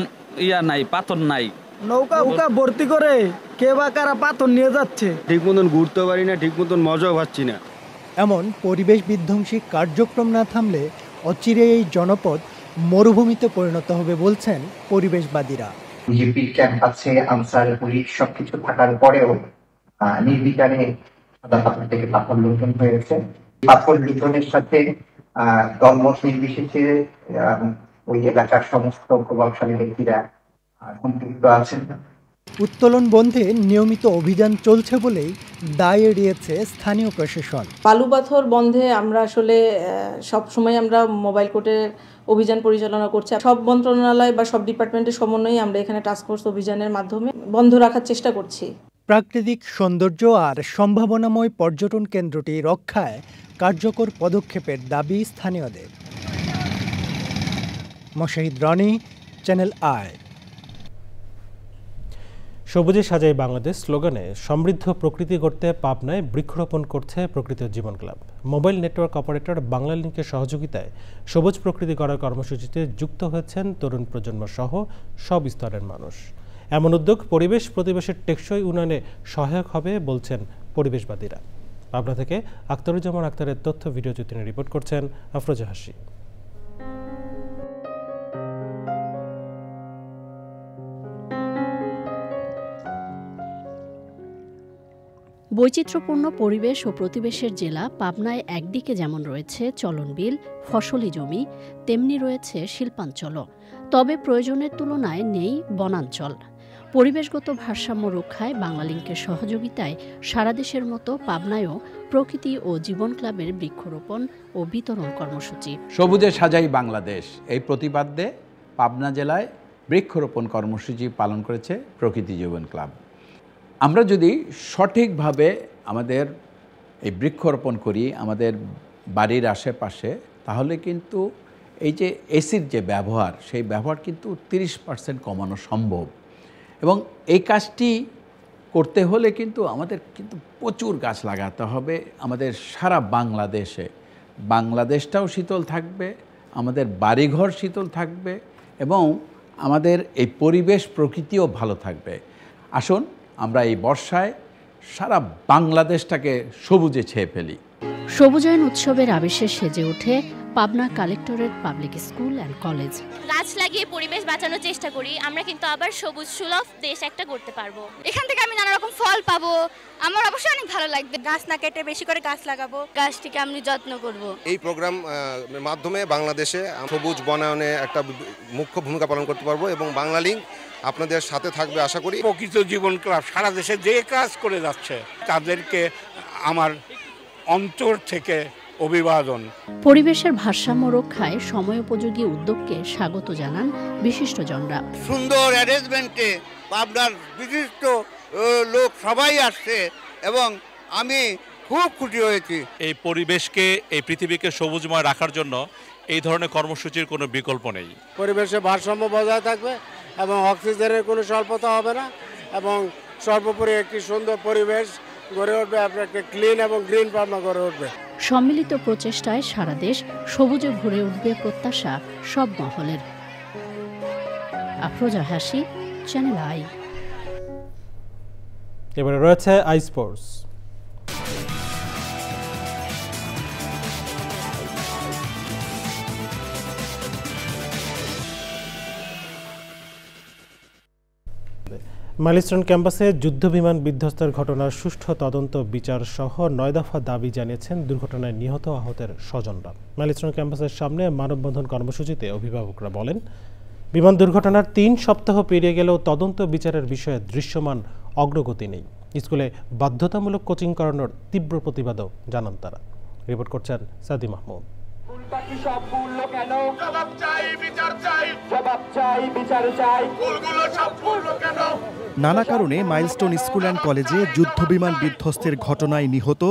নাই, পাথর নাই। নৌকা ভর্তি করে কে বা কারা পাথর নিয়ে যাচ্ছে। ঠিক মতন ঘুরতে পারি না, ঠিক মতন মজাও পাচ্ছি না। এমন পরিবেশ বিধ্বংসী কার্যক্রম না থামলে অচিরে এই জনপদ মরুভূমিতে পরিণত হবে বলছেন পরিবেশবাদীরা। বিজেপির ক্যাম্পাসে আনসার পুলিশ সবকিছু থাকার পরেও নির্বিচারে সাদা পাথর থেকে পাথর লুণ্ঠন হয়েছে। পাথর লুণ্ঠনের সাথে দলমত নির্বিশেষে ওই এলাকার সমস্ত প্রভাবশালী ব্যক্তিরা সম্পৃক্ত আছেন। উত্তোলন বন্ধে নিয়মিত অভিযান চলছে বলেই দায় এড়িয়েছে স্থানীয় প্রশাসন। বালু পাথর বন্ধে আমরা আসলে সবসময় আমরা মোবাইল কোর্টের অভিযান পরিচালনা করছি। সব মন্ত্রণালয় বা সব ডিপার্টমেন্টের সমন্বয়ে আমরা এখানে টাস্কফোর্স অভিযানের মাধ্যমে বন্ধ রাখার চেষ্টা করছি। প্রাকৃতিক সৌন্দর্য আর সম্ভাবনাময় পর্যটন কেন্দ্রটি রক্ষায় কার্যকর পদক্ষেপের দাবি স্থানীয়দের। Moshahid Roni, Channel I. সবুজে সাজাই বাংলাদেশ স্লোগানে সমৃদ্ধ প্রকৃতি গড়তে পাবনায় বৃক্ষরোপণ করছে প্রকৃতি জীবন ক্লাব। মোবাইল নেটওয়ার্ক অপারেটর বাংলালিংকের সহযোগিতায় সবুজ প্রকৃতি গড়ার কর্মসূচিতে যুক্ত হয়েছেন তরুণ প্রজন্ম সহ সব স্তরের মানুষ। এমন উদ্যোগ পরিবেশ প্রতিবেশের টেকসই উন্নয়নে সহায়ক হবে বলছেন পরিবেশবাদীরা। পাবনা থেকে আখতারুজ্জামান আখতারের তথ্য ভিডিওচিত্রে রিপোর্ট করছেন আফরোজা হাসি। বৈচিত্র্যপূর্ণ পরিবেশ ও প্রতিবেশের জেলা পাবনায় একদিকে যেমন রয়েছে চলনবিল, ফসলি জমি, তেমনি রয়েছে শিল্পাঞ্চলও। তবে প্রয়োজনের তুলনায় নেই বনাঞ্চল। পরিবেশগত ভারসাম্য রক্ষায় বাংলালিংকের সহযোগিতায় সারা দেশের মতো পাবনায়ও প্রকৃতি ও জীবন ক্লাবের বৃক্ষরোপণ ও বিতরণ কর্মসূচি। সবুজে সাজাই বাংলাদেশ এই প্রতিপাদ্যে পাবনা জেলায় বৃক্ষরোপণ কর্মসূচি পালন করেছে প্রকৃতি জীবন ক্লাব। আমরা যদি সঠিকভাবে আমাদের এই বৃক্ষরোপণ করি আমাদের বাড়ির আশেপাশে, তাহলে কিন্তু এই যে এসির যে ব্যবহার, সেই ব্যবহার কিন্তু 30% কমানো সম্ভব। এবং এই কাজটি করতে হলে কিন্তু আমাদের কিন্তু প্রচুর গাছ লাগাতে হবে আমাদের সারা বাংলাদেশে। বাংলাদেশটাও শীতল থাকবে, আমাদের বাড়িঘর শীতল থাকবে এবং আমাদের এই পরিবেশ প্রকৃতিও ভালো থাকবে। আসুন আমরা এই বর্ষায় সারা বাংলাদেশটাকে সবুজে ছেয়ে ফেলি। সবুজায়ন উৎসবের আবেশে সেজে ওঠে Pabna collectorate public school and college. গাছ লাগিয়ে পরিবেশ বাঁচানোর চেষ্টা করি, আমরা কিন্তু আবার সবুজ সুলভ দেশ একটা করতে পারবো। এখান থেকে আমি নানা রকম ফল পাবো, আমার অবশ্যই অনেক ভালো লাগবে। গাছ না কেটে বেশি করে গাছ লাগাবো, গাছটিকে আমি যত্ন করব। এই প্রোগ্রাম মাধ্যমে বাংলাদেশে সবুজ বনায়নে একটা মুখ্য ভূমিকা পালন করতে পারবো এবং বাংলা লিঙ্ক আপনাদের সাথে থাকবে আশা করি। প্রকৃত জীবন ক্লাব সারা দেশে যে কাজ করে যাচ্ছে তাদেরকে আমার অন্তর থেকে অভিবাদন। পরিবেশের ভারসাম্য রক্ষায় সময়োপযোগী উদ্যোগকে স্বাগত জানান বিশিষ্টজনরা। সুন্দর অ্যারেঞ্জমেন্টে পাবনার বিশিষ্ট লোক সবাই আসছে এবং আমি খুব খুশি হয়েছি। এই পরিবেশকে, এই পৃথিবীকে সবুজময় রাখার জন্য এই ধরনের কর্মসূচির কোনো বিকল্প নেই। পরিবেশে ভারসাম্য বজায় থাকবে এবং অক্সিজেনের কোনো স্বল্পতা হবে না এবং সর্বোপরি একটি সুন্দর পরিবেশ গড়ে উঠবে, আপনার একটা ক্লিন এবং গ্রিন পাবনা গড়ে উঠবে। সম্মিলিত প্রচেষ্টায় সারা দেশ সবুজে ভরে উঠবে প্রত্যাশা সব মহলের। আফরোজা হাসি, চ্যানেল আই। এবারে রয়েছে আই স্পোর্টস। মাইলস্টোন ক্যাম্পাসে যুদ্ধবিমান বিধ্বস্তের ঘটনার সুষ্ঠু তদন্ত বিচার সহ 9 দফা দাবি জানিয়েছেন দুর্ঘটনায় নিহত আহতের স্বজনরা। মাইলস্টোন ক্যাম্পাসের সামনে মানববন্ধন কর্মসূচিতে অভিভাবকরা বলেন, বিমান দুর্ঘটনার 3 সপ্তাহ পেরিয়ে গেলেও তদন্ত বিচারের বিষয়ে দৃশ্যমান অগ্রগতি নেই। স্কুলে বাধ্যতামূলক কোচিং করানোর তীব্র প্রতিবাদও জানান তারা। রিপোর্ট করছেন সাদি মাহমুদ। নানা কারণে মাইলস্টোন স্কুল অ্যান্ড কলেজে যুদ্ধবিমান বিধ্বস্তের ঘটনায় নিহত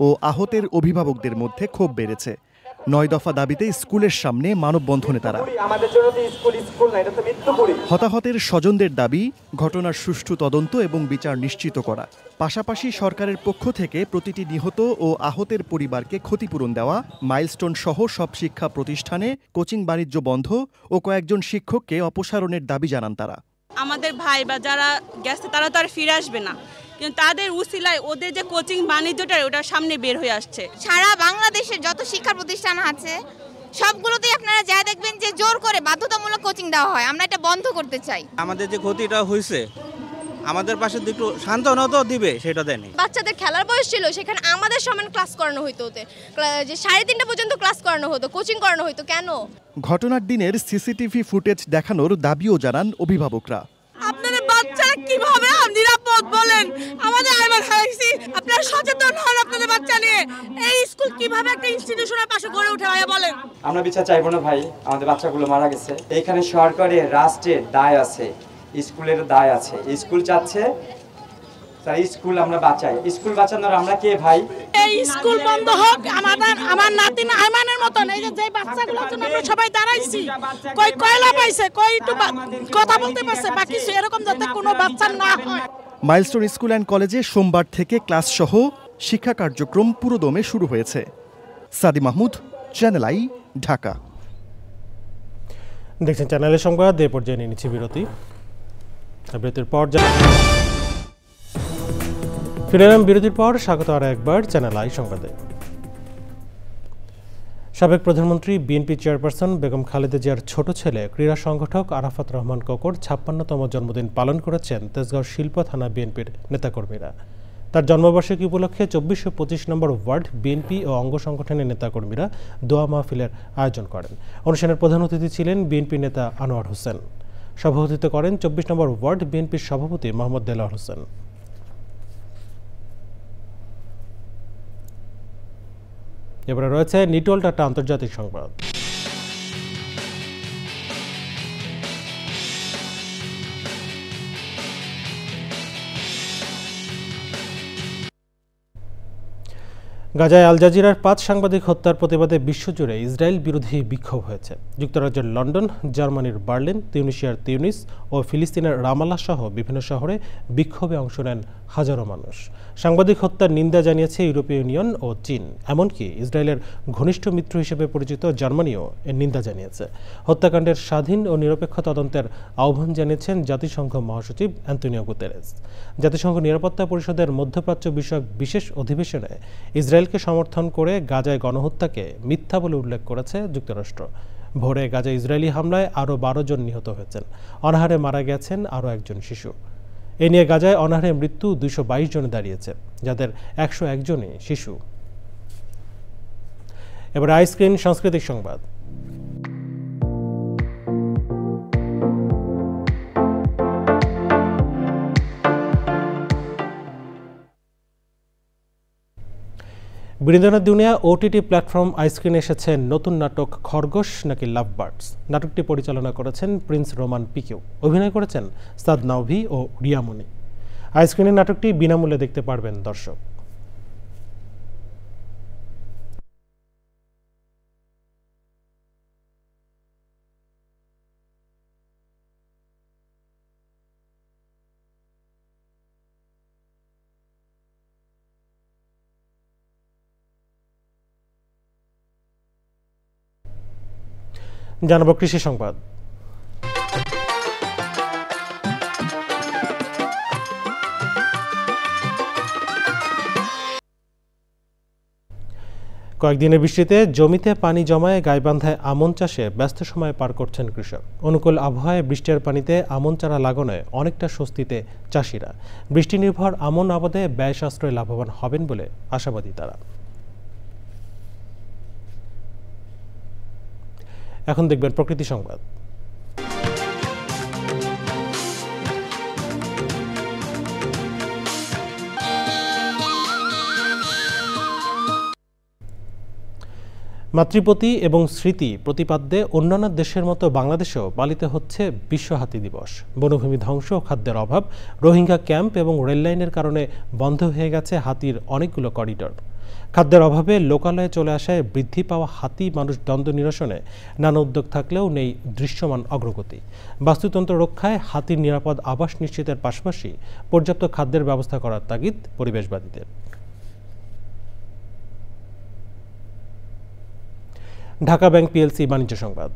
ও আহতের অভিভাবকদের মধ্যে ক্ষোভ বেড়েছে। 9 দফা দাবিতে স্কুলের সামনে মানববন্ধনে তারা। হতাহতের স্বজনদের দাবি ঘটনার সুষ্ঠু তদন্ত এবং বিচার নিশ্চিত করা, পাশাপাশি সরকারের পক্ষ থেকে প্রতিটি নিহত ও আহতের পরিবারকে ক্ষতিপূরণ দেওয়া, মাইলস্টোন সহ সব শিক্ষা প্রতিষ্ঠানে কোচিং বাণিজ্য বন্ধ ও কয়েকজন শিক্ষককে অপসারণের দাবি জানান তারা। আমাদের ভাই বা যারা গেছে তারা তো আর ফিরে আসবে না, কিন্তু তাদের উসিলায় ওদের যে কোচিং বাণিজ্যটা ওটার সামনে বের হয়ে আসছে। সারা বাংলাদেশের যত শিক্ষা প্রতিষ্ঠান আছে সবগুলোতেই আপনারা যা দেখবেন যে জোর করে বাধ্যতামূলক কোচিং দেওয়া হয়। আমরা এটা বন্ধ করতে চাই। আমাদের যে ক্ষতিটা হয়েছে আমাদের পাশে একটু সান্ত্বনা তো দিবে, সেটা দেয়নি। বাচ্চাদের খেলার বয়স ছিল, সেখানে আমাদের সমান ক্লাস করানো হইতো, যে 3:30 পর্যন্ত ক্লাস করানো হতো, কোচিং করানো হতো। কেন? ঘটনার দিনের সিসিটিভি ফুটেজ দেখানোর দাবিও জানান অভিভাবকরা। আপনাদের বাচ্চারা কিভাবে নিরাপদ বলেন, আমাদের আইমান হারাইছি, আপনারা সচেতন হন আপনাদের বাচ্চা নিয়ে। এই স্কুল কিভাবে একটা ইনস্টিটিউশনের পাশে গড়ে ওঠে ভাইয়া বলেন। আমরা বিচার চাইবো না ভাই, আমাদের বাচ্চাগুলো মারা গেছে। এখানে সরকারের রাষ্ট্রের দায় আছে, স্কুলের দায় আছে। স্কুল চাচ্ছে তাই স্কুল আমরা বাঁচাই, স্কুল বাঁচানোর আমরা কে ভাই? এই স্কুল বন্ধ হোক। আমার নাতিন আইমানের মতন এই যে বাচ্চাগুলোর জন্য আমরা সবাই দাঁড়াইছি, কই কয়লা পাইছে, কই একটু কথা বলতে পারছে, বাকি এরকম যাতে কোনো বাচ্চা না হয়। মাইলস্টোন স্কুল অ্যান্ড কলেজে সোমবার থেকে ক্লাস সহ শিক্ষা কার্যক্রম পুরোদমে শুরু হয়েছে। সাদি মাহমুদ, চ্যানেল আই, ঢাকা। দেখছেন চ্যানেলের সংবাদ। এ পর্যায়ে নিয়ে নিচ্ছি বিরতির পর ফিরে এলাম বিরতির পর। স্বাগত আর একবার চ্যানেল আই সংবাদে। সাবেক প্রধানমন্ত্রী বিএনপি চেয়ারপারসন বেগম খালেদা জিয়ার ছোট ছেলে ক্রীড়া সংগঠক আরাফাত রহমান কোকর 56তম জন্মদিন পালন করেছেন তেজগাঁও শিল্প থানা বিএনপির নেতাকর্মীরা। তার জন্মবার্ষিকী উপলক্ষে 24 ও 25 নম্বর ওয়ার্ড বিএনপি ও অঙ্গ সংগঠনের নেতাকর্মীরা দোয়া মাহফিলের আয়োজন করেন। অনুষ্ঠানের প্রধান অতিথি ছিলেন বিএনপি নেতা আনোয়ার হোসেন। সভাপতিত্ব করেন 24 নম্বর ওয়ার্ড বিএনপির সভাপতি মোহাম্মদ দেলোয়ার হোসেন। এবারে রয়েছে নিটোল টাটা আন্তর্জাতিক সংবাদ। গাজায় আল জাজিরার 5 সাংবাদিক হত্যার প্রতিবাদে বিশ্বজুড়ে ইসরায়েল বিরোধী বিক্ষোভ হয়েছে। যুক্তরাজ্যের লন্ডন, জার্মানির বার্লিন, তিউনিসিয়ার তিউনিস ও ফিলিস্তিনের রামাল্লাহ সহ বিভিন্ন শহরে বিক্ষোভে অংশ নেন হাজারো মানুষ। সাংবাদিক হত্যার নিন্দা জানিয়েছে ইউরোপীয় ইউনিয়ন ও চীন, এমনকি ইসরায়েলের ঘনিষ্ঠ মিত্র হিসেবে পরিচিত জার্মানিও এর নিন্দা জানিয়েছে। হত্যাকাণ্ডের স্বাধীন ও নিরপেক্ষ তদন্তের আহ্বান জানিয়েছেন জাতিসংঘ মহাসচিব অ্যান্তোনিও গুতেরেস। জাতিসংঘ নিরাপত্তা পরিষদের মধ্যপ্রাচ্য বিষয়ক বিশেষ অধিবেশনে ইসরায়েলকে সমর্থন করে গাজায় গণহত্যাকে মিথ্যা বলে উল্লেখ করেছে যুক্তরাষ্ট্র। ভোরে গাজা ইসরায়েলি হামলায় আরও 12 জন নিহত হয়েছেন, অনাহারে মারা গেছেন আরও একজন শিশু। এ নিয়ে গাজায় অনাহারে মৃত্যু 222 জনে দাঁড়িয়েছে, যাদের 101 জনই শিশু। এবার আইস্ক্রিন সাংস্কৃতিক সংবাদ। বিনোদনের দুনিয়া ওটিটি প্ল্যাটফর্ম আইস্ক্রিনে এসেছে নতুন নাটক খরগোশ নাকি লাভ বার্ডস। নাটকটি পরিচালনা করেছেন প্রিন্স রোমান পিকেও, অভিনয় করেছেন সাদ নাওভি ও রিয়ামণি। আইস্ক্রিনের নাটকটি বিনামূল্যে দেখতে পারবেন দর্শক। জানাবো কৃষি সংবাদ। কয়েকদিনের বৃষ্টিতে জমিতে পানি জমায় গাইবান্ধায় আমন চাষে ব্যস্ত সময় পার করছেন কৃষক। অনুকূল আবহাওয়ায় বৃষ্টির পানিতে আমন চারা লাগানোয় অনেকটা স্বস্তিতে চাষিরা। বৃষ্টি নির্ভর আমন আবাদে ব্যয় সাশ্রয়ে লাভবান হবেন বলে আশাবাদী তারা। এখন দেখবেন প্রকৃতি সংবাদ। মাতৃপ্রতি এবং স্মৃতি প্রতিপাদ্যে অন্যান্য দেশের মতো বাংলাদেশেও পালিত হচ্ছে বিশ্ব হাতি দিবস। বনভূমি ধ্বংস, খাদ্যের অভাব, রোহিঙ্গা ক্যাম্প এবং রেললাইনের কারণে বন্ধ হয়ে গেছে হাতির অনেকগুলো করিডর। খাদ্যের অভাবে লোকালয়ে চলে আসায় বৃদ্ধি পাওয়া হাতি মানুষ দ্বন্দ্ব নিরসনে নানা উদ্যোগ থাকলেও নেই দৃশ্যমান অগ্রগতি। বাস্তুতন্ত্র রক্ষায় হাতির নিরাপদ আবাস নিশ্চিতের পাশাপাশি পর্যাপ্ত খাদ্যের ব্যবস্থা করার তাগিদ পরিবেশবাদীদের। ঢাকা ব্যাংক পিএলসি বাণিজ্য সংবাদ।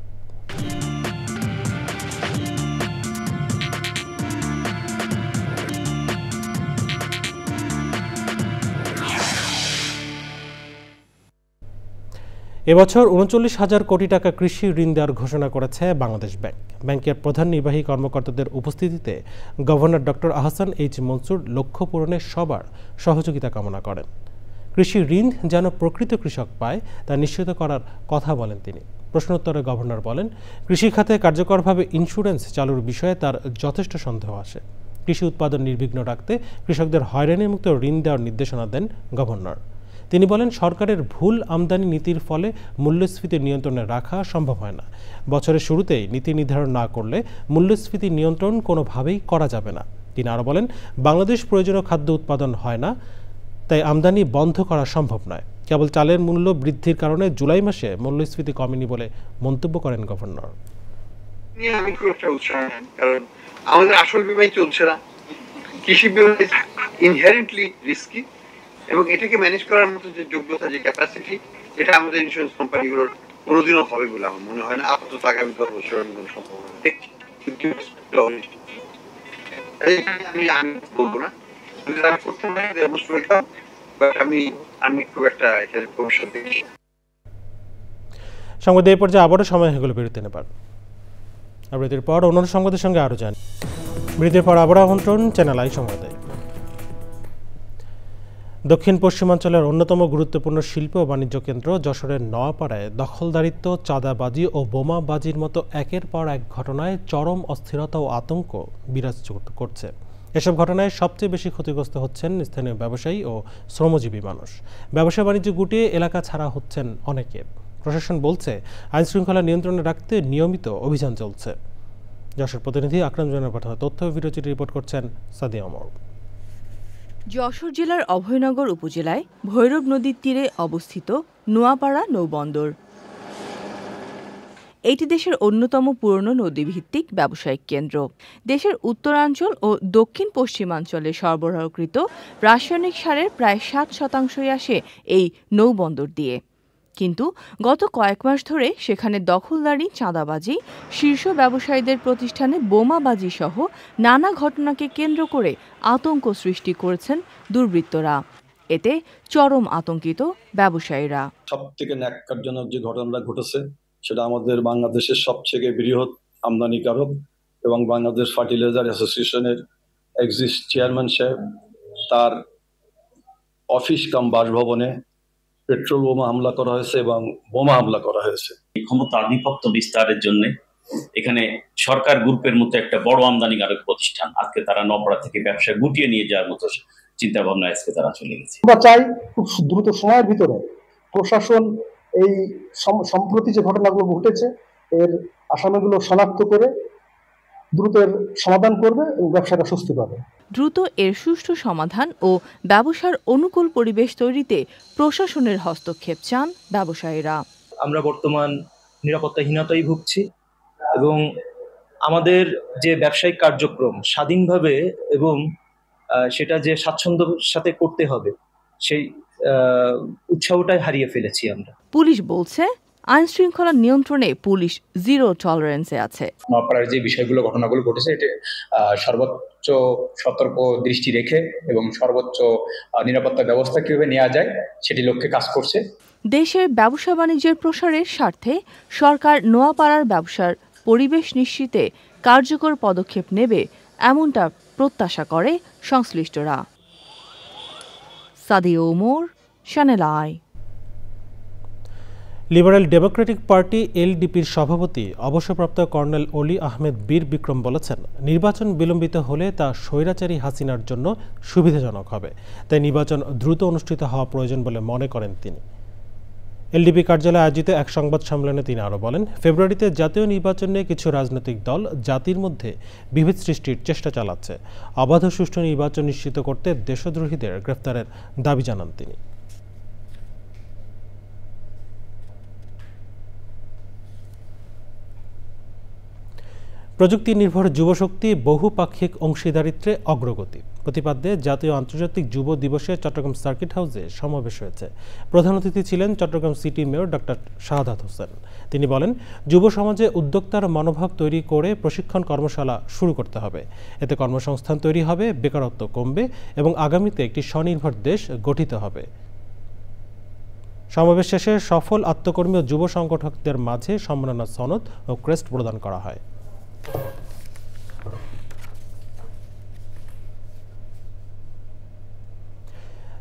এবছর ৩৯,০০০ কোটি টাকা কৃষি ঋণ দেওয়ার ঘোষণা করেছে বাংলাদেশ ব্যাংক। ব্যাংকের প্রধান নির্বাহী কর্মকর্তাদের উপস্থিতিতে governor doctor Ahsan H Mansur লক্ষ্য পূরণে সবার সহযোগিতা কামনা করেন। কৃষি ঋণ যেন প্রকৃত কৃষক পায় তা নিশ্চিত করার কথা বলেন তিনি। প্রশ্নোত্তরে গভর্নর বলেন, কৃষি খাতে কার্যকরভাবে ইন্স্যুরেন্স চালুর বিষয়ে তার যথেষ্ট সন্দেহ আসে। কৃষি উৎপাদন নির্বিঘ্ন রাখতে কৃষকদের হয়রানি মুক্ত ঋণ দেওয়ার নির্দেশনা দেন গভর্নর। তিনি বলেন, সরকারের ভুল আমদানি নীতির ফলে মূল্যস্ফীতি নিয়ন্ত্রণে রাখা সম্ভব হয় না। বছরের শুরুতেই নীতি নির্ধারণ না করলে মূল্যস্ফীতি নিয়ন্ত্রণ কোনোভাবেই করা যাবে না। তিনি আরও বলেন, বাংলাদেশ প্রয়োজনীয় খাদ্য উৎপাদন হয় না, তাই আমদানি বন্ধ করা সম্ভব নয়। কেবল চালের মূল্য বৃদ্ধির কারণে জুলাই মাসে মূল্যস্ফীতি কমেনি বলে মন্তব্য করেন গভর্নর। আমি খুব একটা উৎসাহ নেই, কারণ আমাদের আসল বিমাই চলছে না। কৃষি বিমা ইনহেরেন্টলি রিস্কি এবং এটাকে ম্যানেজ করার মতো যে যোগ্যতা, যে ক্যাপাসিটি, এটা আমাদের ইন্স্যুরেন্স কোম্পানিগুলোর কোনোদিনও হবে বলে আমার মনে হয় না। আপাতত আগামী 10 বছর আমি কোনো সম্ভাবনা দেখছি। আমি বলবো না, করতে পারি, আমি খুব একটা ভবিষ্যৎ দেখছি। সংবাদ এই পর্যায়ে আবারও সময় হয়ে গেল বিরতি নেবার। বিরতির পর অন্যান্য সংবাদের সঙ্গে আরও যান। বিরতির পর আবারও আমন্ত্রণ চ্যানেল আই সংবাদে। দক্ষিণ পশ্চিমাঞ্চলের অন্যতম গুরুত্বপূর্ণ শিল্প ও বাণিজ্য কেন্দ্র যশোরের নোয়াপাড়ায় দখলদারিত্ব, চাঁদাবাজি ও বোমাবাজির মতো একের পর এক ঘটনায় চরম অস্থিরতা ও আতঙ্ক বিরাজ করছে। এসব ঘটনায় সবচেয়ে বেশি ক্ষতিগ্রস্ত হচ্ছেন স্থানীয় ব্যবসায়ী ও শ্রমজীবী মানুষ। ব্যবসা বাণিজ্য গুটিয়ে এলাকা ছাড়া হচ্ছেন অনেকে। প্রশাসন বলছে, আইনশৃঙ্খলা নিয়ন্ত্রণে রাখতে নিয়মিত অভিযান চলছে। যশোর প্রতিনিধি আকরাম জানের পাঠানো তথ্য ভিডিওচিত্রে রিপোর্ট করছেন সাদিয়া ওমর। যশোর জেলার অভয়নগর উপজেলায় ভৈরব নদীর তীরে অবস্থিত নোয়াপাড়া নৌবন্দর। এটি দেশের অন্যতম পুরনো নদীভিত্তিক ব্যবসায়িক কেন্দ্র। দেশের উত্তরাঞ্চল ও দক্ষিণ পশ্চিমাঞ্চলে সরবরাহকৃত রাসায়নিক সারের প্রায় ৭% আসে এই নৌবন্দর দিয়ে। কিন্তু গত কয়েক মাস ধরে সেখানে দখলদারি, চাঁদাবাজি, শীর্ষ ব্যবসায়ীদের প্রতিষ্ঠানে বোমাবাজি সহ নানা ঘটনাকে কেন্দ্র করে আতঙ্ক সৃষ্টি করেছেন দুর্বৃত্তরা। এতে চরম আতঙ্কিত ব্যবসায়ীরা। সবথেকে ন্যাক্কারজনক যে ঘটনাটা ঘটেছে সেটা আমাদের বাংলাদেশের সবথেকে বৃহৎ আমদানিকারক এবং বাংলাদেশ ফার্টিলাইজার অ্যাসোসিয়েশনের এক্সিস চেয়ারম্যান সাহেব তার অফিস কাম বাসভবনে পেট্রোল বোমা হামলা করা হয়েছে এবং বোমা হামলা করা হয়েছে। ক্ষমতা আধিপত্য বিস্তারের জন্য এখানে সরকার গ্রুপের মতো একটা বড় আমদানিকারক প্রতিষ্ঠান আজকে তারা নপাড়া থেকে ব্যবসা গুটিয়ে নিয়ে যাওয়ার মতো চিন্তা ভাবনা আজকে তারা চলে গেছে। আমরা চাই খুব দ্রুত সময়ের ভিতরে প্রশাসন এই সম্প্রতি যে ঘটনাগুলো ঘটেছে এর আসামিগুলো শনাক্ত করে দ্রুত এর সমাধান করবে এবং ব্যবসাটা সুস্থ পাবে। দ্রুত এর সুষ্ঠু সমাধান ও ব্যবসার অনুকূল পরিবেশ তৈরিতে প্রশাসনের হস্তক্ষেপ চান ব্যবসায়ীরা। আমরা বর্তমান নিরাপত্তাহীনতায় ভুগছি এবং আমাদের যে ব্যবসায়িক কার্যক্রম স্বাধীনভাবে এবং সেটা যে স্বাচ্ছন্দ্যের সাথে করতে হবে সেই উৎসাহটাই হারিয়ে ফেলেছি আমরা। পুলিশ বলছে আইন শৃঙ্খলা নিয়ন্ত্রণে পুলিশ জিরো টলারেন্সে আছে। নওয়াপাড়ার যে বিষয়গুলো ঘটনাগুলো ঘটেছে এটা সর্বোচ্চ সতর্ক দৃষ্টি রেখে এবং সর্বোচ্চ নিরাপত্তা ব্যবস্থা কিভাবে নেওয়া যায় সেটি লক্ষ্যে কাজ করছে। দেশের ব্যবসা বাণিজ্যের প্রসারের স্বার্থে সরকার নোয়াপাড়ার ব্যবসার পরিবেশ নিশ্চিতে কার্যকর পদক্ষেপ নেবে এমনটা প্রত্যাশা করে সংশ্লিষ্টরা। Sadia Omar, channel I. Liberal democratic party এলডিপির সভাপতি অবসরপ্রাপ্ত কর্নেল অলি আহমেদ বীর বিক্রম বলেছেন, নির্বাচন বিলম্বিত হলে তা স্বৈরাচারী হাসিনার জন্য সুবিধাজনক হবে, তাই নির্বাচন দ্রুত অনুষ্ঠিত হওয়া প্রয়োজন বলে মনে করেন তিনি। এলডিপি কার্যালয়ে আয়োজিত এক সংবাদ সম্মেলনে তিনি আরও বলেন, ফেব্রুয়ারিতে জাতীয় নির্বাচন নিয়ে কিছু রাজনৈতিক দল জাতির মধ্যে বিভেদ সৃষ্টির চেষ্টা চালাচ্ছে। অবাধ সুষ্ঠু নির্বাচন নিশ্চিত করতে দেশদ্রোহীদের গ্রেফতারের দাবি জানান তিনি। প্রযুক্তি নির্ভর যুবশক্তি বহুপাক্ষিক অংশীদারিত্বে অগ্রগতি প্রতিপাদ্যে জাতীয় আন্তর্জাতিক যুব দিবসে চট্টগ্রাম সার্কিট হাউসে সমাবেশ হয়েছে। প্রধান অতিথি ছিলেন Chittagong city mayor doctor Shahadat Hossain. তিনি বলেন, যুব সমাজে উদ্যোক্তার মনোভাব তৈরি করে প্রশিক্ষণ কর্মশালা শুরু করতে হবে। এতে কর্মসংস্থান তৈরি হবে, বেকারত্ব কমবে এবং আগামীতে একটি স্বনির্ভর দেশ গঠিত হবে। সমাবেশ শেষে সফল আত্মকর্মী ও যুব সংগঠকদের মাঝে সম্মাননা সনদ ও ক্রেস্ট প্রদান করা হয়।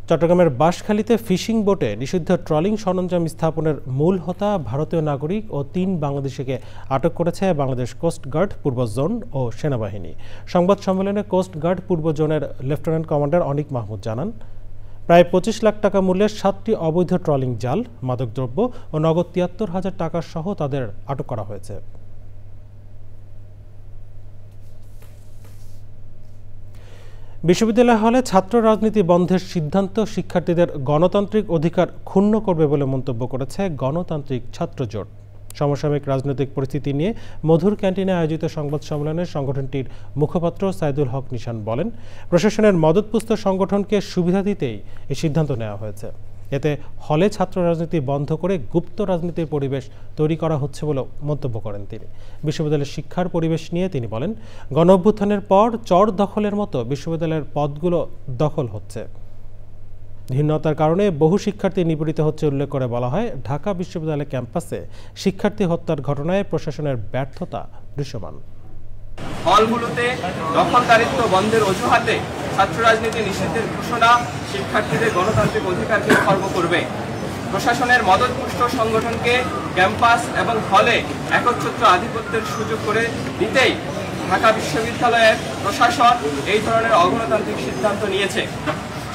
চট্টগ্রামের বাঁশখালীতে ফিশিং বোটে নিষিদ্ধ ট্রলিং সরঞ্জাম স্থাপনের মূল হোতা ভারতীয় নাগরিক ও ৩ বাংলাদেশিকে আটক করেছে বাংলাদেশ কোস্টগার্ড পূর্ব জোন ও সেনাবাহিনী। সংবাদ সম্মেলনে কোস্টগার্ড পূর্ব জোনের লেফটেন্যান্ট কমান্ডার অনিক মাহমুদ জানান, প্রায় ২৫ লাখ টাকা মূল্যের ৭টি অবৈধ ট্রলিং জাল, মাদকদ্রব্য ও নগদ ৭৩,০০০ টাকা সহ তাদের আটক করা হয়েছে। বিশ্ববিদ্যালয় হলে ছাত্র রাজনীতি বন্ধের সিদ্ধান্ত শিক্ষার্থীদের গণতান্ত্রিক অধিকার ক্ষুণ্ণ করবে বলে মন্তব্য করেছে গণতান্ত্রিক ছাত্র জোট। সমসাময়িক রাজনৈতিক পরিস্থিতি নিয়ে মধুর ক্যান্টিনে আয়োজিত সংবাদ সম্মেলনে সংগঠনটির মুখপাত্র সাইদুল হক নিশান বলেন, প্রশাসনের মদতপুষ্ট সংগঠনকে সুবিধা দিতেই এই সিদ্ধান্ত নেওয়া হয়েছে। এতে হলে ছাত্র রাজনীতি বন্ধ করে গুপ্ত রাজনীতির পরিবেশ তৈরি করা হচ্ছে বলে মন্তব্য করেন তিনি। বিশ্ববিদ্যালয়ের শিক্ষার পরিবেশ নিয়ে তিনি বলেন, গণঅভ্যুত্থানের পর চর দখলের মতো বিশ্ববিদ্যালয়ের পদগুলো দখল হচ্ছে। ভিন্নতার কারণে বহু শিক্ষার্থী নিপীড়িত হচ্ছে উল্লেখ করে বলা হয়, ঢাকা বিশ্ববিদ্যালয় ক্যাম্পাসে শিক্ষার্থী হত্যার ঘটনায় প্রশাসনের ব্যর্থতা দৃশ্যমান। হলগুলোতে দখলদারিত্ব বন্ধের অজুহাতে ছাত্র রাজনীতি নিষিদ্ধের ঘোষণা শিক্ষার্থীদের গণতান্ত্রিক অধিকারকে খর্ব করবে। প্রশাসনের মদতপুষ্ট সংগঠনকে ক্যাম্পাস এবং হলে একচ্ছত্র আধিপত্যের সুযোগ করে দিতেই ঢাকা বিশ্ববিদ্যালয়ের প্রশাসন এই ধরনের অগণতান্ত্রিক সিদ্ধান্ত নিয়েছে।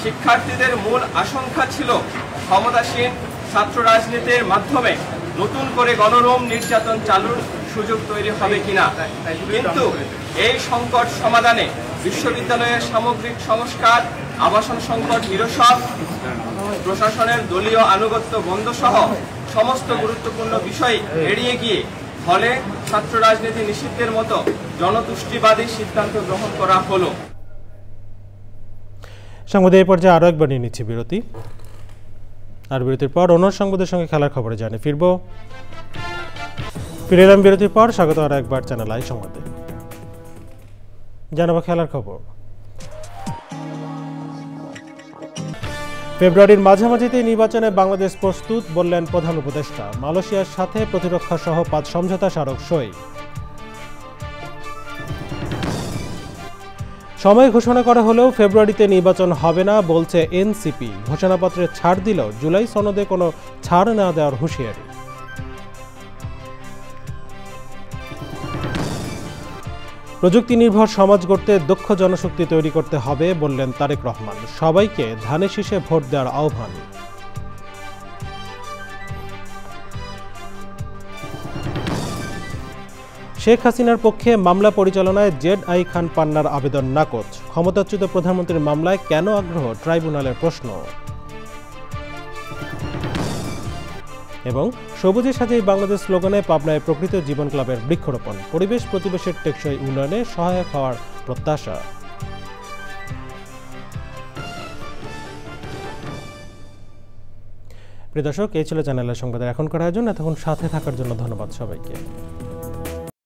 শিক্ষার্থীদের মূল আশঙ্কা ছিল ক্ষমতাসীন ছাত্র রাজনীতির মাধ্যমে নতুন করে গণরোম নির্যাতন চালুর সুযোগ তৈরি হবে কিনা, কিন্তু এই সংকট সমাধানে বিশ্ববিদ্যালয়ের সামগ্রিক সংস্কার আবাসন সংকট নিরসন, প্রশাসনের দলীয় আনুগত্য বন্ধ সহ সমস্ত গুরুত্বপূর্ণ বিষয় এড়িয়ে গিয়ে ফলে ছাত্র রাজনীতি নিষিদ্ধের মতো জনতুষ্টিবাদী সিদ্ধান্ত গ্রহণ করা হলো। সংবাদে এই পর্যায়ে আরও একবার নিয়ে নিচ্ছি বিরতি, আর বিরতির পর অন্য সংবাদের সঙ্গে খেলার খবরে জানি ফিরে এলাম বিরতির পর। স্বাগত আরও একবার চ্যানেল আই সংবাদে। জানাবো খেলার খবর। ফেব্রুয়ারির মাঝামাঝিতে নির্বাচনে বাংলাদেশ প্রস্তুত বললেন প্রধান উপদেষ্টা। মালয়েশিয়ার সাথে প্রতিরক্ষা সহ 5 সমঝোতা স্মারক সই। সময় ঘোষণা করা হলেও ফেব্রুয়ারিতে নির্বাচন হবে না বলছে এনসিপি। ঘোষণাপত্রে ছাড় দিলেও জুলাই সনদে কোনো ছাড় না দেওয়ার হুঁশিয়ারি। প্রযুক্তি নির্ভর সমাজ গড়তে দক্ষ জনশক্তি তৈরি করতে হবে বললেন তারেক রহমান। সবাইকে ধানে শীষে ভোট দেওয়ার আহ্বান। শেখ হাসিনার পক্ষে মামলা পরিচালনায় জেড.আই খান পান্নার আবেদন নাকচ। ক্ষমতাচ্যুত প্রধানমন্ত্রীর মামলায় কেন আগ্রহ ট্রাইব্যুনালের প্রশ্ন। এবং সবুজে সাজাই বাংলাদেশ স্লোগানে পাবনায় প্রকৃত জীবন ক্লাবের বৃক্ষরোপণ। পরিবেশ প্রতিবেশের টেকসই উন্নয়নে সহায়ক হওয়ার প্রত্যাশা। প্রিয় দর্শক, এই ছিল চ্যানেলের সংবাদের এখনকার আয়োজন। এতক্ষণ সাথে থাকার জন্য ধন্যবাদ সবাইকে।